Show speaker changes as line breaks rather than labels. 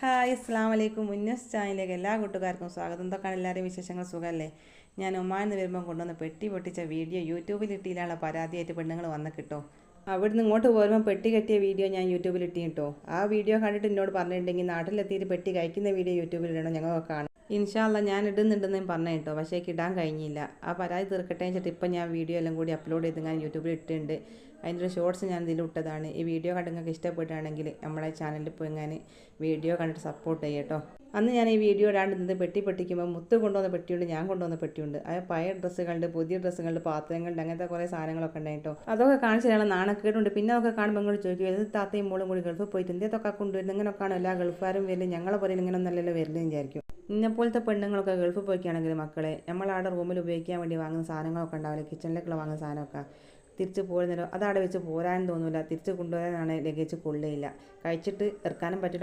Hi അസ്സലാമു അലൈക്കും. മുന്നസ് ചാനലിലേക്ക് എല്ലാ കൂട്ടുകാർക്കും സ്വാഗതം. എന്തൊക്കെയാണ് എല്ലാവരും വിശേഷങ്ങൾ? സുഖമല്ലേ? ഞാൻ ഒമാനിൽ നിന്ന് വരുമ്പോൾ കൊണ്ടുവന്ന് പെട്ടി പൊട്ടിച്ച വീഡിയോ യൂട്യൂബിൽ ഇട്ടില്ലാനുള്ള പരാതിയായിട്ട് പെണ്ണുങ്ങൾ വന്ന് കിട്ടോ. അവിടുന്ന് ഇങ്ങോട്ട് പോരുമ്പോൾ പെട്ടി കെട്ടിയ വീഡിയോ ഞാൻ യൂട്യൂബിൽ ഇട്ടി കിട്ടോ. ആ വീഡിയോ കണ്ടിട്ട് എന്നോട് പറഞ്ഞിട്ടുണ്ടെങ്കിൽ നാട്ടിലെത്തിയിട്ട് പെട്ടി കഴിക്കുന്ന വീഡിയോ യൂട്യൂബിൽ ഇടണം, ഞങ്ങളൊക്കെ കാണാം. ഇൻഷാ അല്ലാ ഞാൻ ഇടുന്നുണ്ടെന്ന് പറഞ്ഞു കേട്ടോ. പക്ഷേ ഇടാൻ കഴിഞ്ഞില്ല. ആ പരാതി തീർക്കട്ടെ വെച്ചിട്ട് ഇപ്പം ഞാൻ വീഡിയോ എല്ലാം കൂടി അപ്ലോഡ് ചെയ്ത് ഞാൻ യൂട്യൂബിൽ ഇട്ടിട്ടുണ്ട്. അതിൻ്റെ ഒരു ഷോർട്സ് ഞാൻ ഇതിൽ ഇട്ടതാണ്. ഈ വീഡിയോ കണ്ട് നിങ്ങൾക്ക് ഇഷ്ടപ്പെടുകയാണെങ്കിൽ നമ്മളെ ചാനലിൽ പോയി ഞാൻ വീഡിയോ കണ്ടിട്ട് സപ്പോർട്ട് ചെയ്യാം കേട്ടോ. അന്ന് ഞാൻ ഈ വീഡിയോ ഇടാണ്ട് നിന്ന് പെട്ടി പൊട്ടിക്കുമ്പോൾ മുത്ത് കൊണ്ടുവന്ന പെട്ടിയുണ്ട്, ഞാൻ കൊണ്ടുവന്ന പെട്ടിയുണ്ട്. അത് പഴയ ഡ്രസ്സുകളുണ്ട്, പുതിയ ഡ്രസ്സുകളുണ്ട്, പാത്രങ്ങളുണ്ട്, അങ്ങനത്തെ കുറേ സാധനങ്ങളൊക്കെ ഉണ്ടായിട്ടോ. അതൊക്കെ കാണിച്ച് തരാനുള്ള നാണക്കേടുണ്ട്. പിന്നെ അതൊക്കെ കാണുമ്പോൾ നിങ്ങൾ ചോദിക്കും, ഏത് താത്തയും മോളും കൂടി ഗൾഫിൽ പോയിട്ട് എന്തേതൊക്കെ കൊണ്ടുവരുന്നത്, ഇങ്ങനെയൊക്കെയാണോ എല്ലാ ഗൾഫുകാരും വരില്ല, ഞങ്ങളെ പോലെ ഇങ്ങനെ നല്ലല്ലോ വരില്ലെന്ന് വിചാരിക്കും. ഇന്നെപ്പോലത്തെ പെണ്ണുങ്ങളൊക്കെ ഗൾഫിൽ പോയിക്കുകയാണെങ്കിൽ മക്കളെ, നമ്മളവിടെ റൂമിൽ ഉപയോഗിക്കാൻ വേണ്ടി വാങ്ങുന്ന സാധനങ്ങളൊക്കെ ഉണ്ടാവില്ല, കിച്ചണിലേക്കുള്ള വാങ്ങുന്ന സാധനമൊക്കെ തിരിച്ച് പോരുന്നല്ലോ അതവിടെ വെച്ച് പോരാൻ തോന്നില്ല. തിരിച്ച് കൊണ്ടുവരാനാണ് ലഗേജ് കൊള്ളില്ല. കഴിച്ചിട്ട് ഇറക്കാനും പറ്റില്ല.